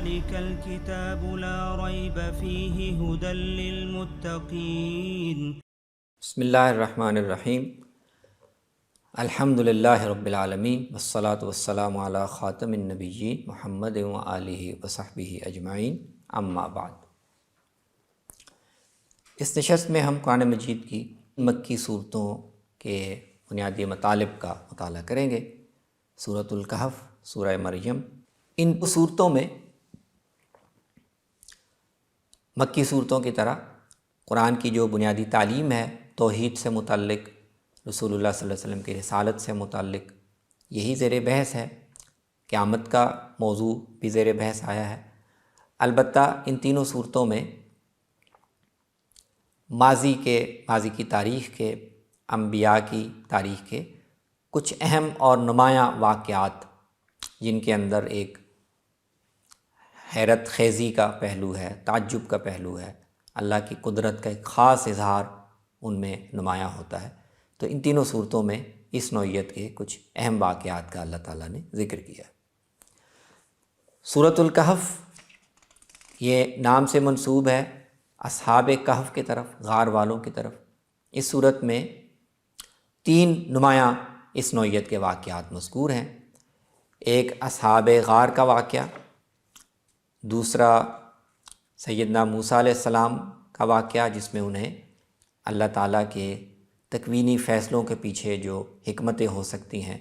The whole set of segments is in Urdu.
ذلك الكتاب لا ريب فيه هدى للمتقين۔ بسم اللہ الرحمن الرحیم۔ الحمد للہ رب العالمین والصلاة والسلام علی خاتم النبیین محمد وآلہ وصحبہ اجمعین، اما بعد۔ اس نشست میں ہم قرآن مجید کی مکی صورتوں کے بنیادی مطالب کا مطالعہ کریں گے۔ سورۃ الکہف، سورہ مریم، ان صورتوں میں مکی صورتوں کی طرح قرآن کی جو بنیادی تعلیم ہے توحید سے متعلق، رسول اللہ صلی اللہ علیہ وسلم کی رسالت سے متعلق، یہی زیر بحث ہے۔ قیامت کا موضوع بھی زیر بحث آیا ہے۔ البتہ ان تینوں صورتوں میں ماضی کی تاریخ کے، انبیاء کی تاریخ کے کچھ اہم اور نمایاں واقعات، جن کے اندر ایک حیرت خیزی کا پہلو ہے، تعجب کا پہلو ہے، اللہ کی قدرت کا ایک خاص اظہار ان میں نمایاں ہوتا ہے۔ تو ان تینوں صورتوں میں اس نوعیت کے کچھ اہم واقعات کا اللہ تعالیٰ نے ذکر کیا ہے۔ سورۃ الکہف یہ نام سے منسوب ہے اصحاب کہف کی طرف، غار والوں کی طرف۔ اس صورت میں تین نمایاں اس نوعیت کے واقعات مذکور ہیں۔ ایک اصحاب غار کا واقعہ، دوسرا سیدنا موسیٰ علیہ السلام کا واقعہ جس میں انہیں اللہ تعالیٰ کے تکوینی فیصلوں کے پیچھے جو حکمتیں ہو سکتی ہیں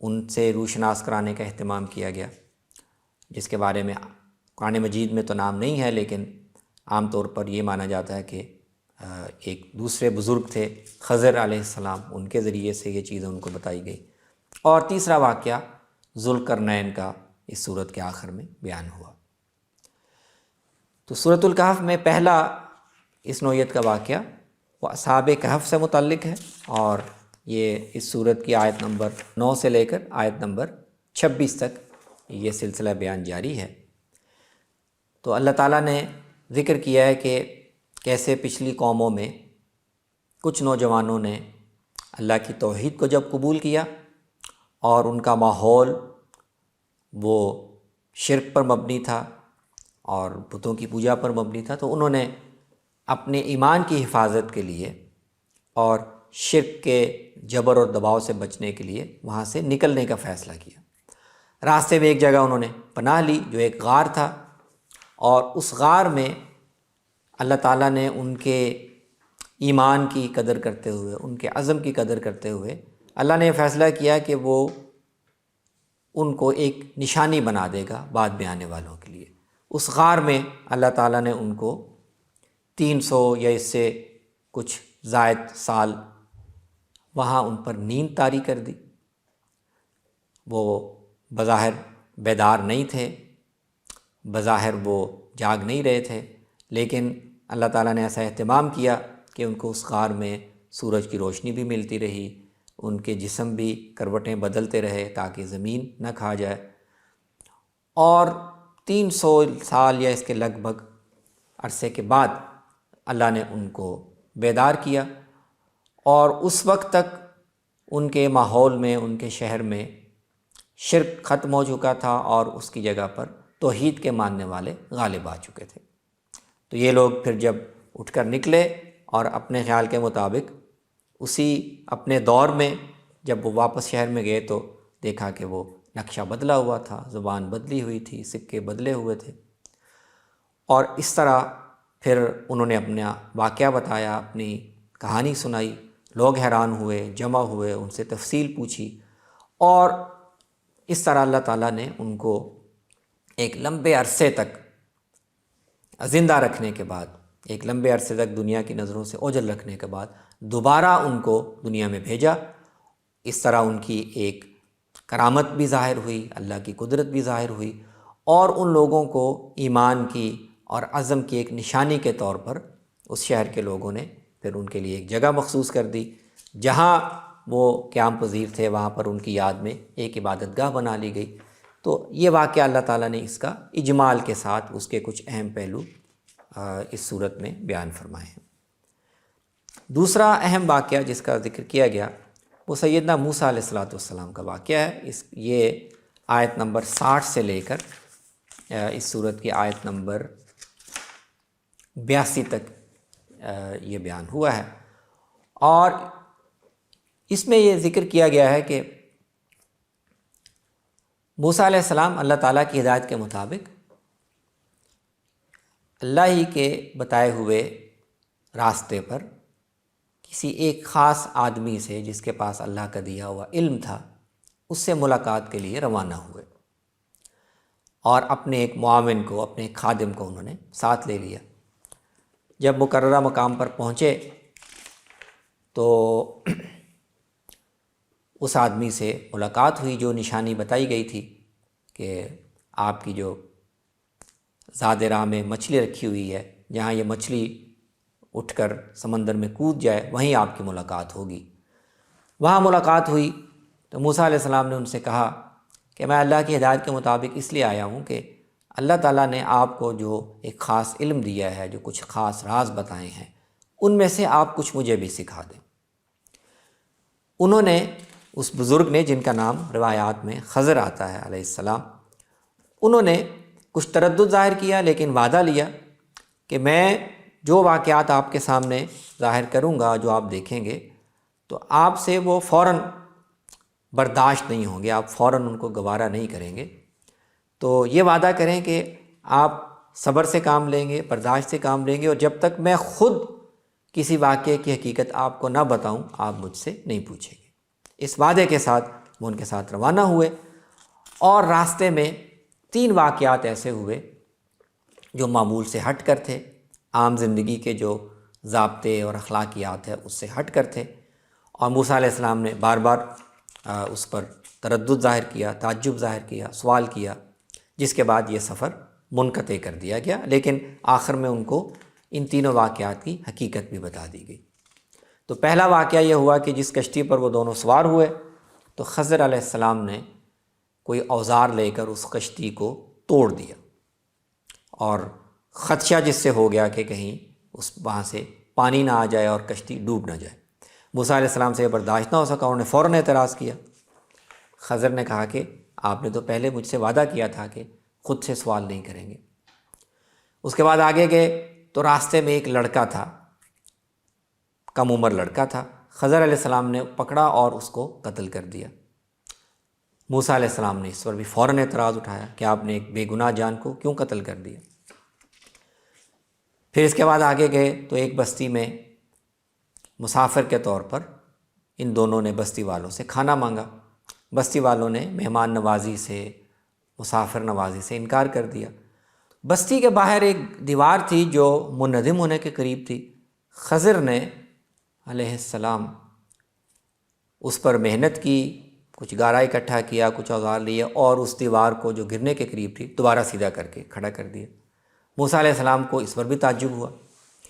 ان سے روشناس کرانے کا اہتمام کیا گیا، جس کے بارے میں قرآن مجید میں تو نام نہیں ہے، لیکن عام طور پر یہ مانا جاتا ہے کہ ایک دوسرے بزرگ تھے خضر علیہ السلام، ان کے ذریعے سے یہ چیزیں ان کو بتائی گئی۔ اور تیسرا واقعہ ذوالقرنین کا اس صورت کے آخر میں بیان ہوا۔ تو سورۃ الکہف میں پہلا اس نوعیت کا واقعہ وہ اصحاب کہف سے متعلق ہے، اور یہ اس صورت کی آیت نمبر 9 سے لے کر آیت نمبر 26 تک یہ سلسلہ بیان جاری ہے۔ تو اللہ تعالیٰ نے ذکر کیا ہے کہ کیسے پچھلی قوموں میں کچھ نوجوانوں نے اللہ کی توحید کو جب قبول کیا اور ان کا ماحول وہ شرک پر مبنی تھا اور بتوں کی پوجا پر مبنی تھا، تو انہوں نے اپنے ایمان کی حفاظت کے لیے اور شرک کے جبر اور دباؤ سے بچنے کے لیے وہاں سے نکلنے کا فیصلہ کیا۔ راستے میں ایک جگہ انہوں نے پناہ لی جو ایک غار تھا، اور اس غار میں اللہ تعالیٰ نے ان کے ایمان کی قدر کرتے ہوئے، ان کے عزم کی قدر کرتے ہوئے اللہ نے فیصلہ کیا کہ وہ ان کو ایک نشانی بنا دے گا بعد میں آنے والوں کے لیے۔ اس غار میں اللہ تعالیٰ نے ان کو 300 یا اس سے کچھ زائد سال وہاں ان پر نیند طاری کر دی۔ وہ بظاہر بیدار نہیں تھے، بظاہر وہ جاگ نہیں رہے تھے، لیکن اللہ تعالیٰ نے ایسا اہتمام کیا کہ ان کو اس غار میں سورج کی روشنی بھی ملتی رہی، ان کے جسم بھی کروٹیں بدلتے رہے تاکہ زمین نہ کھا جائے، اور 300 سال یا اس کے لگ بھگ عرصے کے بعد اللہ نے ان کو بیدار کیا، اور اس وقت تک ان کے ماحول میں، ان کے شہر میں شرک ختم ہو چکا تھا اور اس کی جگہ پر توحید کے ماننے والے غالب آ چکے تھے۔ تو یہ لوگ پھر جب اٹھ کر نکلے اور اپنے خیال کے مطابق اسی اپنے دور میں جب وہ واپس شہر میں گئے تو دیکھا کہ وہ نقشہ بدلا ہوا تھا، زبان بدلی ہوئی تھی، سکے بدلے ہوئے تھے، اور اس طرح پھر انہوں نے اپنا واقعہ بتایا، اپنی کہانی سنائی، لوگ حیران ہوئے، جمع ہوئے، ان سے تفصیل پوچھی، اور اس طرح اللہ تعالیٰ نے ان کو ایک لمبے عرصے تک زندہ رکھنے کے بعد، ایک لمبے عرصے تک دنیا کی نظروں سے اوجھل رکھنے کے بعد دوبارہ ان کو دنیا میں بھیجا۔ اس طرح ان کی ایک کرامت بھی ظاہر ہوئی، اللہ کی قدرت بھی ظاہر ہوئی، اور ان لوگوں کو ایمان کی اور عزم کی ایک نشانی کے طور پر اس شہر کے لوگوں نے پھر ان کے لیے ایک جگہ مخصوص کر دی، جہاں وہ قیام پذیر تھے وہاں پر ان کی یاد میں ایک عبادت گاہ بنا لی گئی۔ تو یہ واقعہ اللہ تعالیٰ نے اس کا اجمال کے ساتھ اس کے کچھ اہم پہلو اس صورت میں بیان فرمائے ہیں۔ دوسرا اہم واقعہ جس کا ذکر کیا گیا وہ سیدنا موسیٰ علیہ السلام کا واقعہ ہے۔ یہ آیت نمبر 60 سے لے کر اس صورت کی آیت نمبر 82 تک یہ بیان ہوا ہے، اور اس میں یہ ذکر کیا گیا ہے کہ موسیٰ علیہ السلام اللہ تعالیٰ کی ہدایت کے مطابق اللہ ہی کے بتائے ہوئے راستے پر کسی ایک خاص آدمی سے جس کے پاس اللہ کا دیا ہوا علم تھا، اس سے ملاقات کے لیے روانہ ہوئے، اور اپنے ایک معاون کو، اپنے ایک خادم کو انہوں نے ساتھ لے لیا۔ جب مقررہ مقام پر پہنچے تو اس آدمی سے ملاقات ہوئی، جو نشانی بتائی گئی تھی کہ آپ کی جو زاد راہ میں مچھلی رکھی ہوئی ہے، جہاں یہ مچھلی اٹھ کر سمندر میں کود جائے وہیں آپ کی ملاقات ہوگی۔ وہاں ملاقات ہوئی تو موسیٰ علیہ السلام نے ان سے کہا کہ میں اللہ کی ہدایت کے مطابق اس لیے آیا ہوں کہ اللہ تعالیٰ نے آپ کو جو ایک خاص علم دیا ہے، جو کچھ خاص راز بتائے ہیں، ان میں سے آپ کچھ مجھے بھی سکھا دیں۔ انہوں نے، اس بزرگ نے جن کا نام روایات میں خضر آتا ہے علیہ السلام، انہوں نے کچھ تردد ظاہر کیا، لیکن وعدہ لیا کہ میں جو واقعات آپ کے سامنے ظاہر کروں گا، جو آپ دیکھیں گے، تو آپ سے وہ فوراً برداشت نہیں ہوں گے، آپ فوراً ان کو گوارا نہیں کریں گے۔ تو یہ وعدہ کریں کہ آپ صبر سے کام لیں گے، برداشت سے کام لیں گے، اور جب تک میں خود کسی واقعے کی حقیقت آپ کو نہ بتاؤں آپ مجھ سے نہیں پوچھیں گے۔ اس وعدے کے ساتھ وہ ان کے ساتھ روانہ ہوئے، اور راستے میں 3 واقعات ایسے ہوئے جو معمول سے ہٹ کر تھے، عام زندگی کے جو ضابطے اور اخلاقیات ہیں اس سے ہٹ کر تھے، اور موسیٰ علیہ السلام نے بار بار اس پر تردد ظاہر کیا، تعجب ظاہر کیا، سوال کیا، جس کے بعد یہ سفر منقطع کر دیا گیا، لیکن آخر میں ان کو ان 3 واقعات کی حقیقت بھی بتا دی گئی۔ تو پہلا واقعہ یہ ہوا کہ جس کشتی پر وہ دونوں سوار ہوئے تو خضر علیہ السلام نے کوئی اوزار لے کر اس کشتی کو توڑ دیا، اور خدشہ جس سے ہو گیا کہ کہیں وہاں سے پانی نہ آ جائے اور کشتی ڈوب نہ جائے۔ موسیٰ علیہ السلام سے یہ برداشت نہ ہو سکا، انہوں نے فوراً اعتراض کیا۔ خضر نے کہا کہ آپ نے تو پہلے مجھ سے وعدہ کیا تھا کہ خود سے سوال نہیں کریں گے۔ اس کے بعد آگے گئے تو راستے میں ایک لڑکا تھا، کم عمر لڑکا تھا، خضر علیہ السلام نے پکڑا اور اس کو قتل کر دیا۔ موسیٰ علیہ السلام نے اس پر بھی فوراً اعتراض اٹھایا کہ آپ نے ایک بے گناہ جان کو کیوں قتل کر دیا۔ پھر اس کے بعد آگے گئے تو ایک بستی میں مسافر کے طور پر ان دونوں نے بستی والوں سے کھانا مانگا۔ بستی والوں نے مہمان نوازی سے، مسافر نوازی سے انکار کر دیا۔ بستی کے باہر ایک دیوار تھی جو منہدم ہونے کے قریب تھی۔ خضر نے علیہ السلام اس پر محنت کی، کچھ گارا اکٹھا کیا، کچھ اوزار لیے، اور اس دیوار کو جو گرنے کے قریب تھی دوبارہ سیدھا کر کے کھڑا کر دیا۔ موسیٰ علیہ السلام کو اس پر بھی تعجب ہوا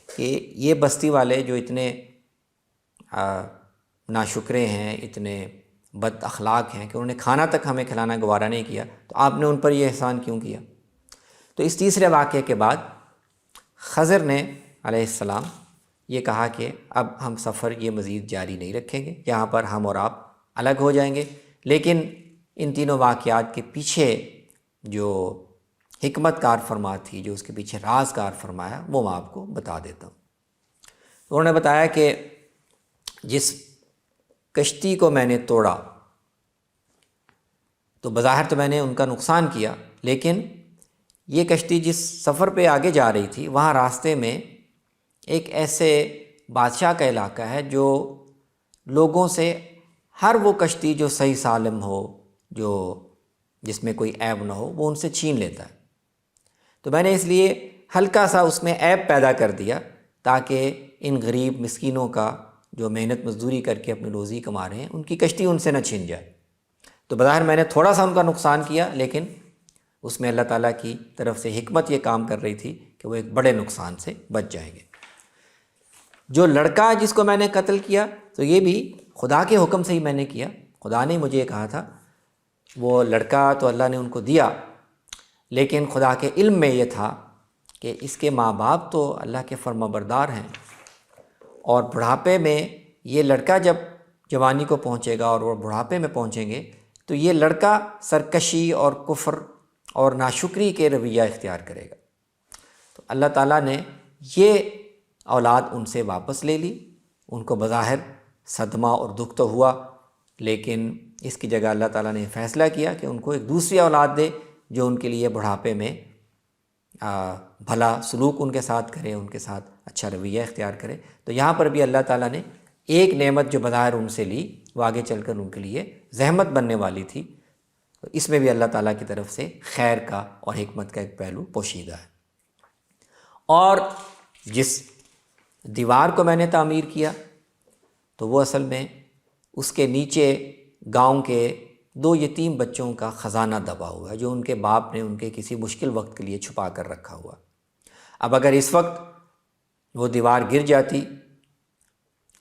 کہ یہ بستی والے جو اتنے ناشکرے ہیں، اتنے بد اخلاق ہیں کہ انہوں نے کھانا تک ہمیں کھلانا گوارا نہیں کیا، تو آپ نے ان پر یہ احسان کیوں کیا؟ تو اس تیسرے واقعے کے بعد خضر نے علیہ السلام یہ کہا کہ اب ہم سفر یہ مزید جاری نہیں رکھیں گے، یہاں پر ہم اور آپ الگ ہو جائیں گے، لیکن ان 3 واقعات کے پیچھے جو حکمت کار فرما تھی، جو اس کے پیچھے راز کار فرمایا، وہ میں آپ کو بتا دیتا ہوں۔ انہوں نے بتایا کہ جس کشتی کو میں نے توڑا تو بظاہر تو میں نے ان کا نقصان کیا، لیکن یہ کشتی جس سفر پہ آگے جا رہی تھی وہاں راستے میں ایک ایسے بادشاہ کا علاقہ ہے جو لوگوں سے ہر وہ کشتی جو صحیح سالم ہو، جو جس میں کوئی عیب نہ ہو، وہ ان سے چھین لیتا ہے۔ تو میں نے اس لیے ہلکا سا اس میں عیب پیدا کر دیا تاکہ ان غریب مسکینوں کا جو محنت مزدوری کر کے اپنی روزی کما رہے ہیں ان کی کشتی ان سے نہ چھن جائے۔ تو بظاہر میں نے تھوڑا سا ان کا نقصان کیا، لیکن اس میں اللہ تعالیٰ کی طرف سے حکمت یہ کام کر رہی تھی کہ وہ ایک بڑے نقصان سے بچ جائیں گے۔ جو لڑکا جس کو میں نے قتل کیا تو یہ بھی خدا کے حکم سے ہی میں نے کیا، خدا نے مجھے کہا تھا۔ وہ لڑکا تو اللہ نے ان کو دیا، لیکن خدا کے علم میں یہ تھا کہ اس کے ماں باپ تو اللہ کے فرما بردار ہیں، اور بڑھاپے میں یہ لڑکا جب جوانی کو پہنچے گا اور وہ بڑھاپے میں پہنچیں گے تو یہ لڑکا سرکشی اور کفر اور ناشکری کے رویہ اختیار کرے گا۔ تو اللہ تعالیٰ نے یہ اولاد ان سے واپس لے لی۔ ان کو بظاہر صدمہ اور دکھ تو ہوا، لیکن اس کی جگہ اللہ تعالیٰ نے فیصلہ کیا کہ ان کو ایک دوسری اولاد دے جو ان کے لیے بڑھاپے میں بھلا سلوک ان کے ساتھ کرے، ان کے ساتھ اچھا رویہ اختیار کرے۔ تو یہاں پر بھی اللہ تعالیٰ نے ایک نعمت جو بظاہر ان سے لی وہ آگے چل کر ان کے لیے زحمت بننے والی تھی، تو اس میں بھی اللہ تعالیٰ کی طرف سے خیر کا اور حکمت کا ایک پہلو پوشیدہ ہے۔ اور جس دیوار کو میں نے تعمیر کیا تو وہ اصل میں اس کے نیچے گاؤں کے 2 یتیم بچوں کا خزانہ دبا ہوا ہے جو ان کے باپ نے ان کے کسی مشکل وقت کے لیے چھپا کر رکھا ہوا۔ اب اگر اس وقت وہ دیوار گر جاتی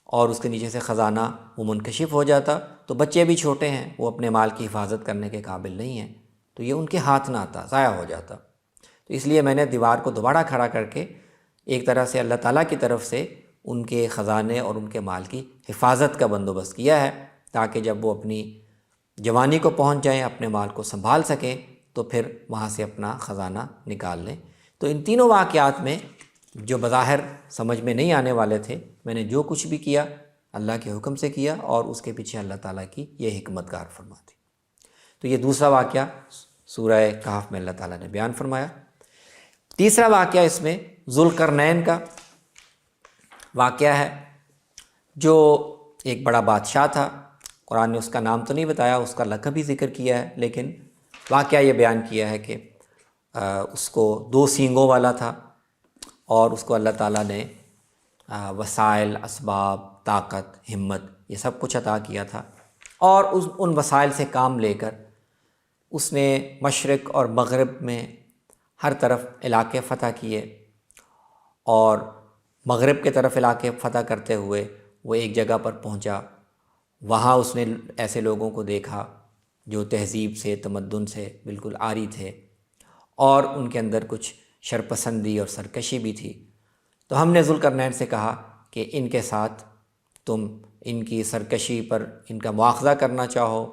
اور اس کے نیچے سے خزانہ وہ منکشف ہو جاتا تو بچے بھی چھوٹے ہیں، وہ اپنے مال کی حفاظت کرنے کے قابل نہیں ہیں، تو یہ ان کے ہاتھ نہ آتا، ضائع ہو جاتا۔ تو اس لیے میں نے دیوار کو دوبارہ کھڑا کر کے ایک طرح سے اللہ تعالیٰ کی طرف سے ان کے خزانے اور ان کے مال کی حفاظت کا بندوبست کیا ہے، تاکہ جب وہ اپنی جوانی کو پہنچ جائیں، اپنے مال کو سنبھال سکیں، تو پھر وہاں سے اپنا خزانہ نکال لیں۔ تو ان تینوں واقعات میں جو بظاہر سمجھ میں نہیں آنے والے تھے، میں نے جو کچھ بھی کیا اللہ کے حکم سے کیا، اور اس کے پیچھے اللہ تعالیٰ کی یہ حکمت کار فرما تھی۔ تو یہ دوسرا واقعہ سورہ کہف میں اللہ تعالیٰ نے بیان فرمایا۔ تیسرا واقعہ اس میں ذوالقرنین کا واقعہ ہے، جو ایک بڑا بادشاہ تھا۔ قرآن نے اس کا نام تو نہیں بتایا، اس کا لقب بھی ذکر کیا ہے، لیکن واقعہ یہ بیان کیا ہے کہ اس کو 2 سینگوں والا تھا، اور اس کو اللہ تعالیٰ نے وسائل، اسباب، طاقت، ہمت یہ سب کچھ عطا کیا تھا، اور ان وسائل سے کام لے کر اس نے مشرق اور مغرب میں ہر طرف علاقے فتح کیے، اور مغرب کے طرف علاقے فتح کرتے ہوئے وہ ایک جگہ پر پہنچا۔ وہاں اس نے ایسے لوگوں کو دیکھا جو تہذیب سے، تمدن سے بالکل عاری تھے، اور ان کے اندر کچھ شرپسندی اور سرکشی بھی تھی۔ تو ہم نے ذوالقرنین سے کہا کہ ان کے ساتھ تم ان کی سرکشی پر ان کا مواخذہ کرنا چاہو،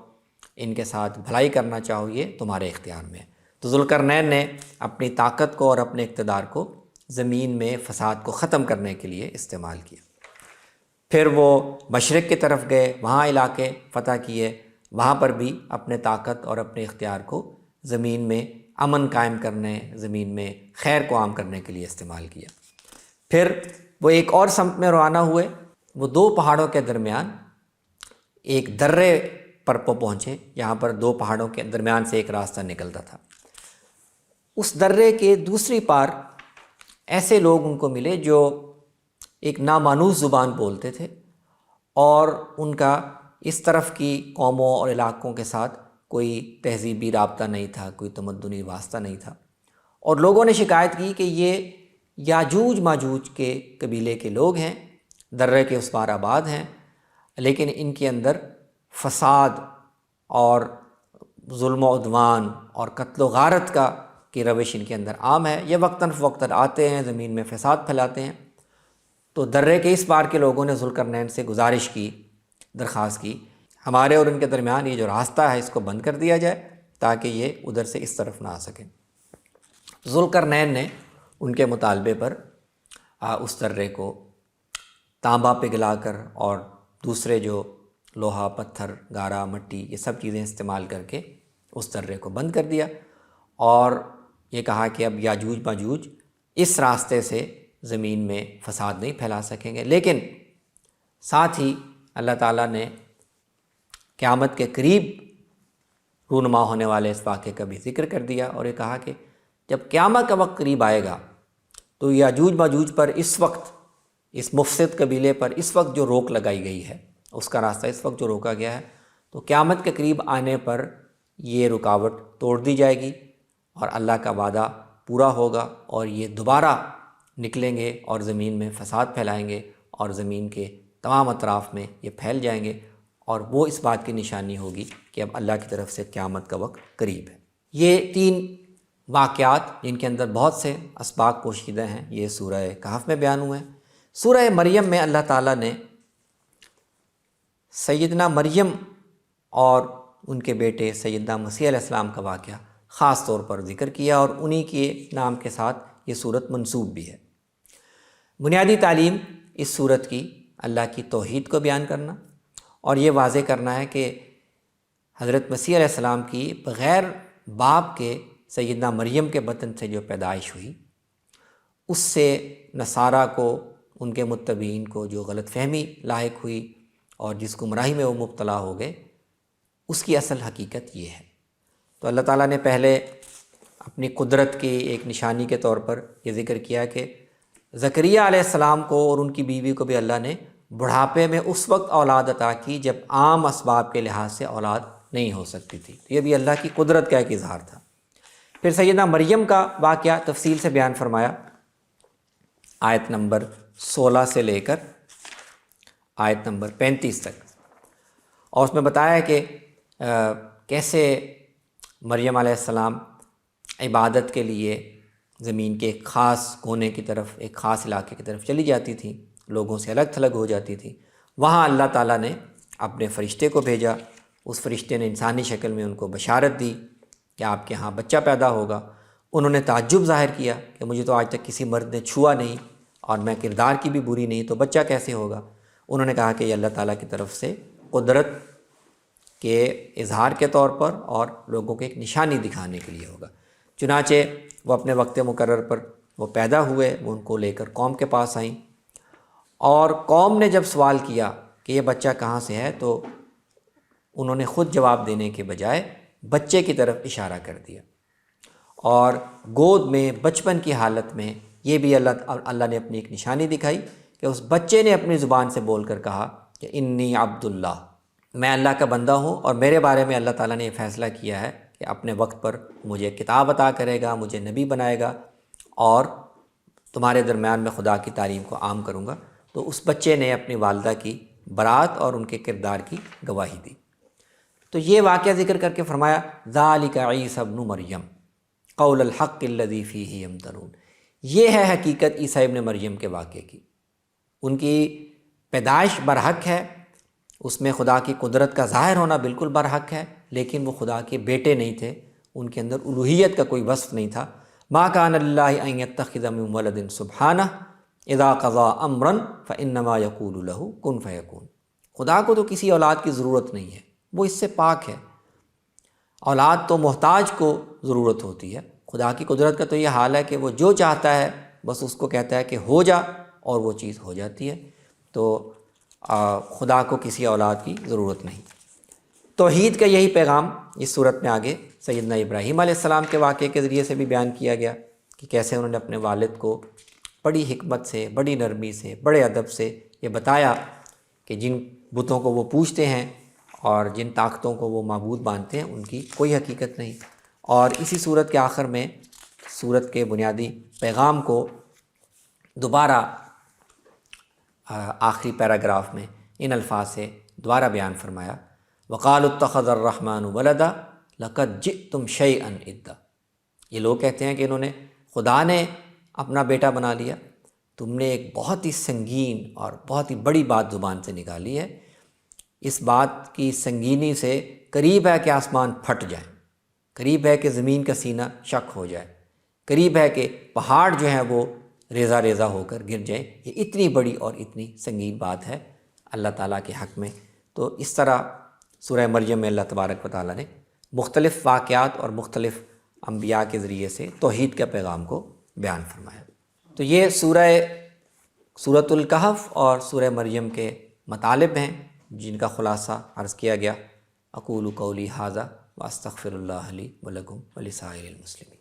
ان کے ساتھ بھلائی کرنا چاہو، یہ تمہارے اختیار میں ہے۔ تو ذوالقرنین نے اپنی طاقت کو اور اپنے اقتدار کو زمین میں فساد کو ختم کرنے کے لیے استعمال کیا۔ پھر وہ مشرق کی طرف گئے، وہاں علاقے فتح کیے، وہاں پر بھی اپنے طاقت اور اپنے اختیار کو زمین میں امن قائم کرنے، زمین میں خیر کو عام کرنے کے لیے استعمال کیا۔ پھر وہ ایک اور سمت میں روانہ ہوئے، وہ 2 پہاڑوں کے درمیان ایک درے پر پہنچے، یہاں پر 2 پہاڑوں کے درمیان سے ایک راستہ نکلتا تھا۔ اس درے کے دوسری پار ایسے لوگ ان کو ملے جو ایک نامانوس زبان بولتے تھے، اور ان کا اس طرف کی قوموں اور علاقوں کے ساتھ کوئی تہذیبی رابطہ نہیں تھا، کوئی تمدنی واسطہ نہیں تھا، اور لوگوں نے شکایت کی کہ یہ یاجوج ماجوج کے قبیلے کے لوگ ہیں، درے کے اس پار آباد ہیں، لیکن ان کے اندر فساد اور ظلم و عدوان اور قتل و غارت کی روش ان کے اندر عام ہے۔ یہ وقتاً فوقتاً آتے ہیں، زمین میں فساد پھیلاتے ہیں۔ تو درے کے اس پار کے لوگوں نے ذوالقرنین سے گزارش کی، درخواست کی، ہمارے اور ان کے درمیان یہ جو راستہ ہے اس کو بند کر دیا جائے تاکہ یہ ادھر سے اس طرف نہ آ سکیں۔ ذوالقرنین نے ان کے مطالبے پر اس درے کو تانبا پگھلا کر اور دوسرے جو لوہا، پتھر، گارا، مٹی یہ سب چیزیں استعمال کر کے اس درے کو بند کر دیا، اور یہ کہا کہ اب یاجوج ماجوج اس راستے سے زمین میں فساد نہیں پھیلا سکیں گے۔ لیکن ساتھ ہی اللہ تعالیٰ نے قیامت کے قریب رونما ہونے والے اس واقعے کا بھی ذکر کر دیا، اور یہ کہا کہ جب قیامت کا وقت قریب آئے گا تو یاجوج ماجوج پر اس وقت، اس مفسد قبیلے پر اس وقت جو روک لگائی گئی ہے، اس کا راستہ اس وقت جو روکا گیا ہے، تو قیامت کے قریب آنے پر یہ رکاوٹ توڑ دی جائے گی، اور اللہ کا وعدہ پورا ہوگا، اور یہ دوبارہ نکلیں گے اور زمین میں فساد پھیلائیں گے، اور زمین کے تمام اطراف میں یہ پھیل جائیں گے، اور وہ اس بات کی نشانی ہوگی کہ اب اللہ کی طرف سے قیامت کا وقت قریب ہے۔ یہ 3 واقعات جن کے اندر بہت سے اسباق پوشیدہ ہیں، یہ سورہ کہف میں بیان ہوئے ہیں۔ سورہ مریم میں اللہ تعالیٰ نے سیدنا مریم اور ان کے بیٹے سیدنا مسیح علیہ السلام کا واقعہ خاص طور پر ذکر کیا، اور انہی کے نام کے ساتھ یہ صورت منسوب بھی ہے۔ بنیادی تعلیم اس صورت کی اللہ کی توحید کو بیان کرنا، اور یہ واضح کرنا ہے کہ حضرت مسیح علیہ السلام کی بغیر باپ کے سیدنا مریم کے بطن سے جو پیدائش ہوئی، اس سے نصارہ کو، ان کے متبعین کو جو غلط فہمی لاحق ہوئی اور جس گمراہی میں وہ مبتلا ہو گئے، اس کی اصل حقیقت یہ ہے۔ تو اللہ تعالیٰ نے پہلے اپنی قدرت کی ایک نشانی کے طور پر یہ ذکر کیا کہ زکریا علیہ السلام کو اور ان کی بیوی کو بھی اللہ نے بڑھاپے میں اس وقت اولاد عطا کی جب عام اسباب کے لحاظ سے اولاد نہیں ہو سکتی تھی۔ تو یہ بھی اللہ کی قدرت کا ایک اظہار تھا۔ پھر سیدنا مریم کا واقعہ تفصیل سے بیان فرمایا، آیت نمبر 16 سے لے کر آیت نمبر 35 تک، اور اس میں بتایا کہ کیسے مریم علیہ السلام عبادت کے لیے زمین کے ایک خاص کونے کی طرف، ایک خاص علاقے کی طرف چلی جاتی تھیں، لوگوں سے الگ تھلگ ہو جاتی تھیں۔ وہاں اللہ تعالیٰ نے اپنے فرشتے کو بھیجا، اس فرشتے نے انسانی شکل میں ان کو بشارت دی کہ آپ کے ہاں بچہ پیدا ہوگا۔ انہوں نے تعجب ظاہر کیا کہ مجھے تو آج تک کسی مرد نے چھوا نہیں، اور میں کردار کی بھی بری نہیں، تو بچہ کیسے ہوگا؟ انہوں نے کہا کہ یہ اللہ تعالیٰ کی طرف سے قدرت کے اظہار کے طور پر اور لوگوں کو ایک نشانی دکھانے کے لیے ہوگا۔ چنانچہ وہ اپنے وقت مقرر پر وہ پیدا ہوئے، وہ ان کو لے کر قوم کے پاس آئیں، اور قوم نے جب سوال کیا کہ یہ بچہ کہاں سے ہے، تو انہوں نے خود جواب دینے کے بجائے بچے کی طرف اشارہ کر دیا، اور گود میں بچپن کی حالت میں یہ بھی اللہ نے اپنی ایک نشانی دکھائی کہ اس بچے نے اپنی زبان سے بول کر کہا کہ انی عبداللہ، میں اللہ کا بندہ ہوں، اور میرے بارے میں اللہ تعالیٰ نے یہ فیصلہ کیا ہے کہ اپنے وقت پر مجھے کتاب عطا کرے گا، مجھے نبی بنائے گا، اور تمہارے درمیان میں خدا کی تعلیم کو عام کروں گا۔ تو اس بچے نے اپنی والدہ کی برات اور ان کے کردار کی گواہی دی۔ تو یہ واقعہ ذکر کر کے فرمایا ذالک عیسی ابن مریم قول الحق الذی فیہ یمترون، یہ ہے حقیقت عیسیٰ ابن مریم کے واقعے کی۔ ان کی پیدائش برحق ہے، اس میں خدا کی قدرت کا ظاہر ہونا بالکل برحق ہے، لیکن وہ خدا کے بیٹے نہیں تھے، ان کے اندر الوہیت کا کوئی وصف نہیں تھا۔ ما کان للہ ان یتخذ من ولد سبحانہ اذا قضى امرا فانما یقول له کن فیکون، خدا کو تو کسی اولاد کی ضرورت نہیں ہے، وہ اس سے پاک ہے۔ اولاد تو محتاج کو ضرورت ہوتی ہے، خدا کی قدرت کا تو یہ حال ہے کہ وہ جو چاہتا ہے بس اس کو کہتا ہے کہ ہو جا، اور وہ چیز ہو جاتی ہے۔ تو خدا کو کسی اولاد کی ضرورت نہیں۔ توحید کا یہی پیغام اس صورت میں آگے سیدنا ابراہیم علیہ السلام کے واقعے کے ذریعے سے بھی بیان کیا گیا کہ کیسے انہوں نے اپنے والد کو بڑی حکمت سے، بڑی نرمی سے، بڑے ادب سے یہ بتایا کہ جن بتوں کو وہ پوجتے ہیں اور جن طاقتوں کو وہ معبود مانتے ہیں ان کی کوئی حقیقت نہیں۔ اور اسی صورت کے آخر میں صورت کے بنیادی پیغام کو دوبارہ آخری پیراگراف میں ان الفاظ سے دوبارہ بیان فرمایا، وقالوا اتخذ الرحمن ولدا لقد جئتم شیئا ادا۔ یہ لوگ کہتے ہیں کہ انہوں نے، خدا نے اپنا بیٹا بنا لیا، تم نے ایک بہت ہی سنگین اور بہت ہی بڑی بات زبان سے نکالی ہے۔ اس بات کی سنگینی سے قریب ہے کہ آسمان پھٹ جائے، قریب ہے کہ زمین کا سینہ شق ہو جائے، قریب ہے کہ پہاڑ جو ہیں وہ ریزہ ریزہ ہو کر گر جائیں۔ یہ اتنی بڑی اور اتنی سنگین بات ہے اللہ تعالیٰ کے حق میں۔ تو اس طرح سورہ مریم میں اللہ تبارک و تعالیٰ نے مختلف واقعات اور مختلف انبیاء کے ذریعے سے توحید کے پیغام کو بیان فرمایا۔ تو یہ سورۃ الکہف اور سورہ مریم کے مطالب ہیں جن کا خلاصہ عرض کیا گیا۔ اقول قولی ھذا واستغفر اللہ لی ولکم ولسائر المسلمین۔